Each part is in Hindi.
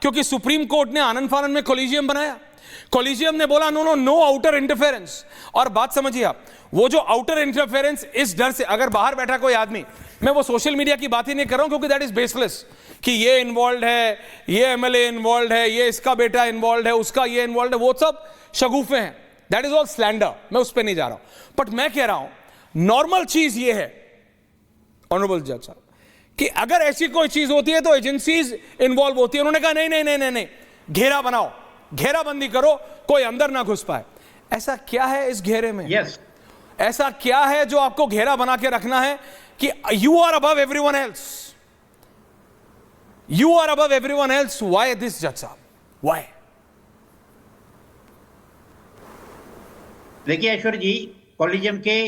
क्योंकि सुप्रीम कोर्ट ने आनंद फानन में कॉलेजियम बनाया, कॉलेजियम ने बोला no no no outer interference. और बात समझिए आप, वो जो आउटर इंटरफेरेंस, इस डर से अगर बाहर बैठा कोई आदमी, मैं वो सोशल मीडिया की बात ही नहीं कर रहा हूं क्योंकि दैट इज बेसलेस, कि ये इन्वॉल्व है, ये एमएलए इन्वॉल्व है, ये इसका बेटा इन्वॉल्व है, उसका ये इन्वॉल्व है, वो सब शगुफे हैं, दैट इज ऑल स्लैंडर, मैं उस पर नहीं जा रहा हूं। बट मैं कह रहा हूं नॉर्मल चीज ये है ऑनरेबल जज साहब कि अगर ऐसी कोई चीज होती है तो एजेंसीज इन्वॉल्व होती है। उन्होंने कहा नहीं नहीं नहीं नहीं नहीं, घेरा बनाओ, घेराबंदी करो, कोई अंदर ना घुस पाए। ऐसा क्या है इस घेरे में? यस, ऐसा क्या है जो आपको घेरा बना के रखना है कि you are above everyone else, you are above everyone else? Why this जज साहब, व्हाई? देखिए ऐश्वर्य जी, कॉलेजियम के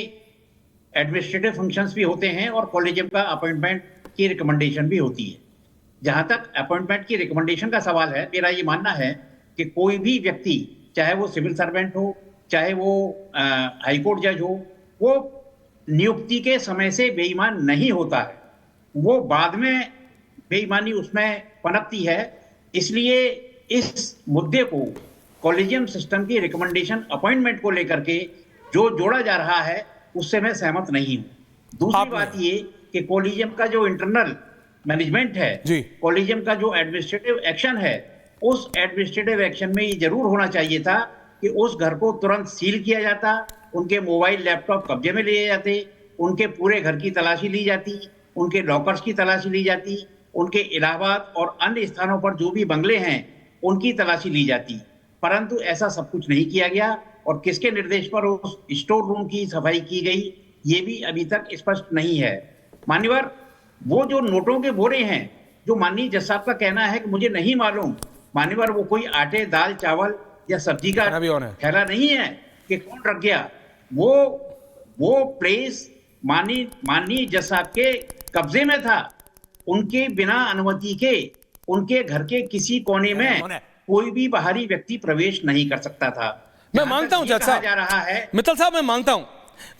एडमिनिस्ट्रेटिव फंक्शंस भी होते हैं और कॉलेजियम का अपॉइंटमेंट की रिकमेंडेशन भी होती है। जहां तक अपॉइंटमेंट की रिकमेंडेशन का सवाल है, मेरा ये मानना है कि कोई भी व्यक्ति, चाहे वो सिविल सर्वेंट हो, चाहे वो हाईकोर्ट जज हो, वो नियुक्ति के समय से बेईमान नहीं होता है, वो बाद में बेईमानी उसमें पनपती है। इसलिए इस मुद्दे को, कॉलेजियम सिस्टम की रिकमेंडेशन अपॉइंटमेंट को लेकर के जो जोड़ा जा रहा है, उससे मैं सहमत नहीं हूं। दूसरी बात ये कि कॉलेजियम का जो इंटरनल मैनेजमेंट है, कॉलेजियम का जो एडमिनिस्ट्रेटिव एक्शन है, उस एडमिनिस्ट्रेटिव एक्शन में ये जरूर होना चाहिए था कि उस घर को तुरंत सील किया जाता, उनके मोबाइल लैपटॉप कब्जे में लिए जाते, उनके पूरे घर की तलाशी ली जाती, उनके लॉकर्स की तलाशी ली जाती, उनके इलाहाबाद और अन्य स्थानों पर जो भी बंगले हैं उनकी तलाशी ली जाती। परंतु ऐसा सब कुछ नहीं किया गया और किसके निर्देश पर उस स्टोर रूम की सफाई की गई, ये भी अभी तक स्पष्ट नहीं है। मान्यवर, वो जो नोटों के बोरे हैं, जो माननीय जज साहब का कहना है कि मुझे नहीं मालूम, मान्यवर वो कोई आटे, दाल, चावल या सब्जी का थैला नहीं है कि कौन रख गया। वो प्लेस माननीय जज साहब के कब्जे में था, उनके बिना अनुमति के उनके घर के किसी कोने में कोई भी बाहरी व्यक्ति प्रवेश नहीं कर सकता था। मैं मानता हूं जज साहब, जा रहा है मित्तल साहब, मैं मानता हूं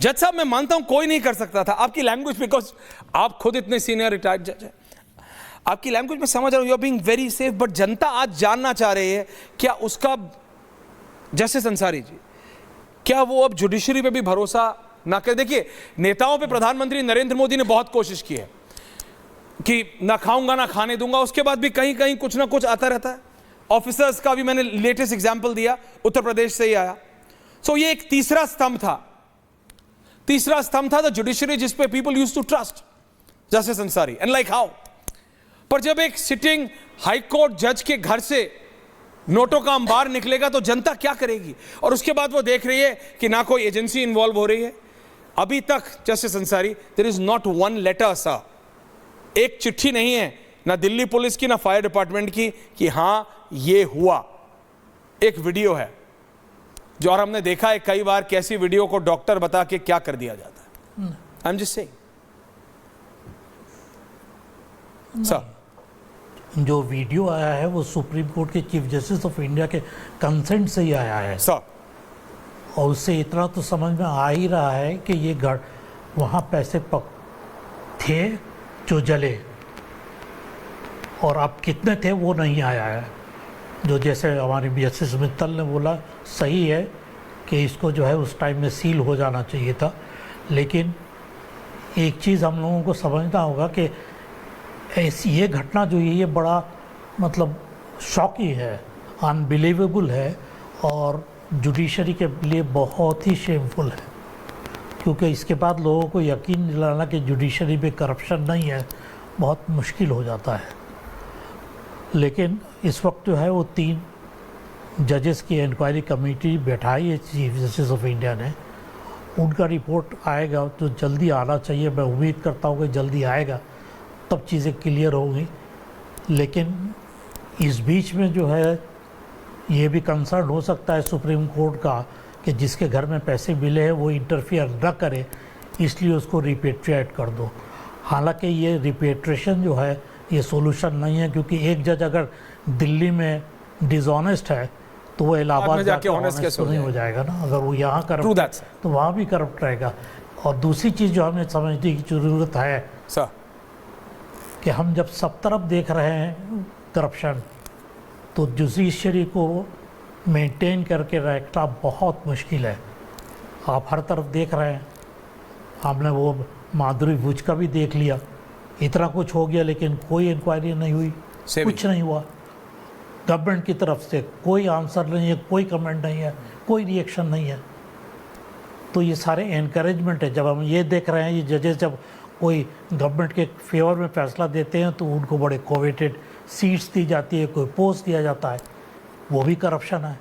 जज साहब, मैं मानता हूं कोई नहीं कर सकता था। आपकी लैंग्वेज, बिकॉज आप खुद इतने सीनियर रिटायर्ड जज हैं, आपकी लैंग्वेज में समझ रहा हूं, you are being very safe. But जनता आज जानना चाह रही है, क्या उसका जस्टिस अंसारी जी, क्या वो अब जुडिशरी पे भी भरोसा ना करे? देखिए, नेताओं पे प्रधानमंत्री नरेंद्र मोदी ने बहुत कोशिश की है कि ना खाऊंगा ना खाने दूंगा, उसके बाद भी कहीं कहीं कुछ ना कुछ आता रहता है। ऑफिसर्स का भी मैंने लेटेस्ट एग्जांपल दिया, उत्तर प्रदेश से ही आया। सो ये एक तीसरा स्तंभ था द जुडिशरी, जिस पे people used to trust justice Ansari, and like how. पर जब एक सिटिंग हाई कोर्ट जज के घर से नोटों का अंबार निकलेगा तो जनता क्या करेगी? और उसके बाद वो देख रही है कि ना कोई एजेंसी इन्वॉल्व हो रही है। अभी तक justice Ansari, there is not one letter sir, एक चिट्ठी नहीं है, ना दिल्ली पुलिस की ना फायर डिपार्टमेंट की, कि हां ये हुआ। एक वीडियो है जो, और हमने देखा है कई बार कैसी वीडियो को डॉक्टर बता के क्या कर दिया जाता है। I am just saying sir, जो वीडियो आया है वो सुप्रीम कोर्ट के चीफ जस्टिस ऑफ इंडिया के कंसेंट से ही आया है सर, और उससे इतना तो समझ में आ ही रहा है कि ये घर, वहाँ पैसे थे जो जले, और अब कितने थे वो नहीं आया है। जो जैसे हमारे जस्टिस मित्तल ने बोला, सही है कि इसको जो है उस टाइम में सील हो जाना चाहिए था। लेकिन एक चीज़ हम लोगों को समझना होगा कि ऐसी ये घटना जो है ये बड़ा मतलब शॉकी है, अनबिलीवेबल है, और जुडिशरी के लिए बहुत ही शेमफुल है, क्योंकि इसके बाद लोगों को यकीन दिलाना कि जुडिशरी में करप्शन नहीं है बहुत मुश्किल हो जाता है। लेकिन इस वक्त जो है वो 3 जजेस की इंक्वायरी कमेटी बैठाई है चीफ जस्टिस ऑफ इंडिया ने, उनका रिपोर्ट आएगा तो जल्दी आना चाहिए। मैं उम्मीद करता हूँ कि जल्दी आएगा, तब चीज़ें क्लियर होंगी। लेकिन इस बीच में जो है ये भी कंसर्न हो सकता है सुप्रीम कोर्ट का कि जिसके घर में पैसे मिले हैं वो इंटरफियर न करे, इसलिए उसको रिपेट्रिएट कर दो। हालांकि ये रिपेट्रिएशन जो है ये सोल्यूशन नहीं है, क्योंकि एक जज अगर दिल्ली में डिसऑनेस्ट है तो वो इलाहाबाद जाके ऑनेस्ट तो नहीं हो जाएगा ना। अगर वो यहाँ करप्ट तो वहाँ भी करप्ट रहेगा। और दूसरी चीज़ जो हमें समझने की ज़रूरत है सर, कि हम जब सब तरफ देख रहे हैं करप्शन, तो जुडिशरी को मेंटेन करके रखना बहुत मुश्किल है। आप हर तरफ देख रहे हैं, आपने वो माधुरी भुज का भी देख लिया, इतना कुछ हो गया लेकिन कोई इंक्वायरी नहीं हुई, कुछ नहीं हुआ। गवर्नमेंट की तरफ से कोई आंसर नहीं है, कोई कमेंट नहीं है, कोई रिएक्शन नहीं है। तो ये सारे एनकरेजमेंट है। जब हम ये देख रहे हैं, ये जजेस जब कोई गवर्नमेंट के फेवर में फैसला देते हैं तो उनको बड़े कोवेटेड सीट्स दी जाती है, कोई पोस्ट दिया जाता है, वो भी करप्शन है।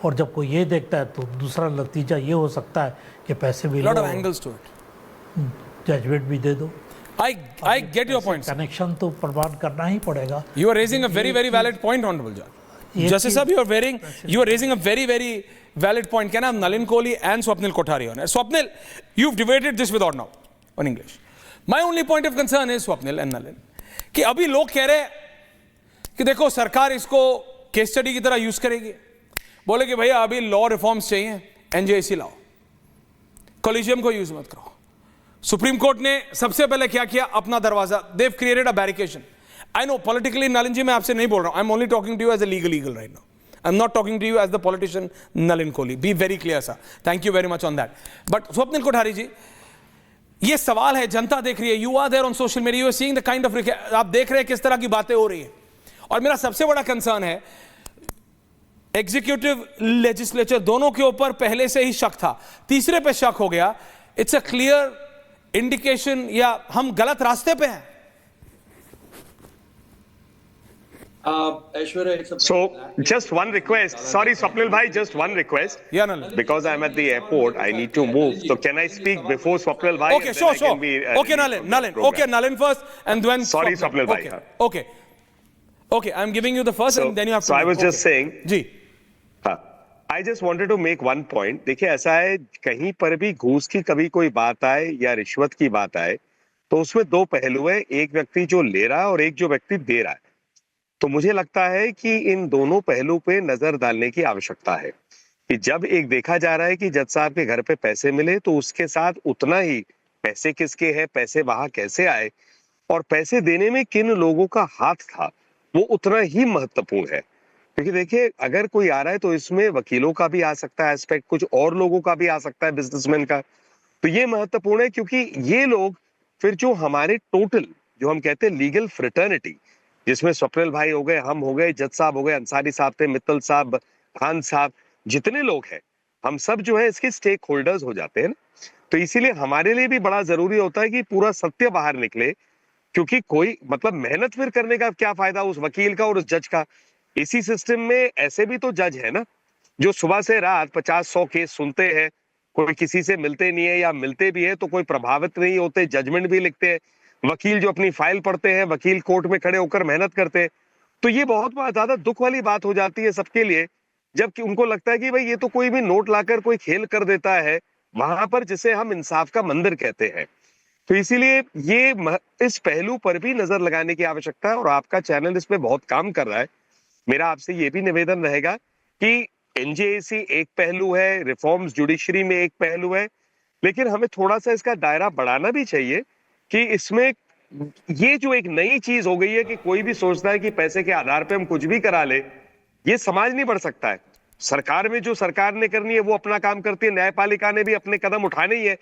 और जब कोई ये देखता है तो दूसरा नतीजा ये हो सकता है कि पैसे भी lot of angles to it, judgment भी दे दो। I get your point. Connection तो प्रदान करना ही पड़ेगा। You are raising a very valid point, Honorable Judge. Justice Sahab, you are raising a very valid point. Can I have Nalin Kohli and Swapnil Kothari on it? Swapnil, you've debated this with Arnav on English. My only point of concern is Swapnil and Nalin कि अभी लोग कह रहे हैं कि देखो सरकार इसको केस स्टडी की तरह यूज करेगी, बोले कि भैया अभी लॉ रिफॉर्म्स चाहिए, एनजेसी लाओ, कॉलेजियम को यूज मत करो। सुप्रीम कोर्ट ने सबसे पहले क्या किया, अपना दरवाजा, they created a barrication. I know politically Nalin ji, मैं आपसे नहीं बोल रहा हूं, I am only talking to you as a legal right now, I am not talking to you as the politician Nalin Kohli, be very clear sir, thank you very much on that. But Swapnil Kothari ji, ये सवाल है, जनता देख रही है, you are there on social media, you are seeing the kind of, आप देख रहे हैं किस तरह की बातें हो रही है। और मेरा सबसे बड़ा कंसर्न है, एग्जीक्यूटिव लेजिस्लेचर दोनों के ऊपर पहले से ही शक था, तीसरे पे शक हो गया। इट्स अ क्लियर इंडिकेशन या हम गलत रास्ते पे हैं। So, just one request. Sorry, Swapnil bhai, just one request. Yeah, Nalin. Because I'm at the airport, I need to move. So, can I speak before Swapnil bhai? Okay, sure. Okay, Nalin. Okay, Nalin first, and then. Sorry, Swapnil bhai. Okay. I'm giving you the first, and then you have to. So, I was just saying. Ji. I just wanted to make one point. देखिए, ऐसा है, कहीं पर भी घूस की कभी कोई बात आए या रिश्वत की बात आए, तो उसमें दो पहलू है, एक व्यक्ति जो ले रहा है और एक जो व्यक्ति दे रहा है। तो मुझे लगता है कि इन दोनों पहलू पे नजर डालने की आवश्यकता है कि जब एक देखा जा रहा है कि जज साहब के घर पे पैसे मिले, तो उसके साथ उतना ही पैसे किसके हैं, पैसे वहां कैसे आए और पैसे देने में किन लोगों का हाथ था, वो उतना ही महत्वपूर्ण है। क्योंकि देखिए, अगर कोई आ रहा है तो इसमें वकीलों का भी आ सकता है एस्पेक्ट, कुछ और लोगों का भी आ सकता है, बिजनेसमैन का। तो ये महत्वपूर्ण है क्योंकि ये लोग फिर जो हमारे टोटल, जो हम कहते हैं लीगल फ्रेटर्निटी, जिसमें स्वप्निल भाई हो गए, हम हो गए, जज साहब हो गए, अंसारी साहब थे, मित्तल साहब, खान साहब, जितने लोग हैं, हम सब जो है इसके स्टेक होल्डर्स हो जाते हैं ना। तो इसीलिए हमारे लिए भी बड़ा जरूरी होता है कि पूरा सत्य बाहर निकले, क्योंकि कोई मतलब मेहनत फिर करने का क्या फायदा उस वकील का और उस जज का। इसी सिस्टम में ऐसे भी तो जज है ना, जो सुबह से रात 50-100 केस सुनते हैं, कोई किसी से मिलते नहीं है, या मिलते भी है तो कोई प्रभावित नहीं होते, जजमेंट भी लिखते हैं। वकील जो अपनी फाइल पढ़ते हैं, वकील कोर्ट में खड़े होकर मेहनत करते हैं। तो ये बहुत ज्यादा दुख वाली बात हो जाती है सबके लिए, जबकि उनको लगता है कि भाई ये तो कोई भी नोट लाकर कोई खेल कर देता है वहां पर, जिसे हम इंसाफ का मंदिर कहते हैं। तो इसीलिए ये इस पहलू पर भी नजर लगाने की आवश्यकता है, और आपका चैनल इस पे बहुत काम कर रहा है। मेरा आपसे ये भी निवेदन रहेगा कि एनजेसी एक पहलू है, रिफॉर्म्स जुडिशरी में एक पहलू है, लेकिन हमें थोड़ा सा इसका दायरा बढ़ाना भी चाहिए कि इसमें ये जो एक नई चीज हो गई है कि कोई भी सोचता है कि पैसे के आधार पे हम कुछ भी करा ले, ये समाज नहीं बढ़ सकता है। सरकार में जो सरकार ने करनी है वो अपना काम करती है, न्यायपालिका ने भी अपने कदम उठाने ही है।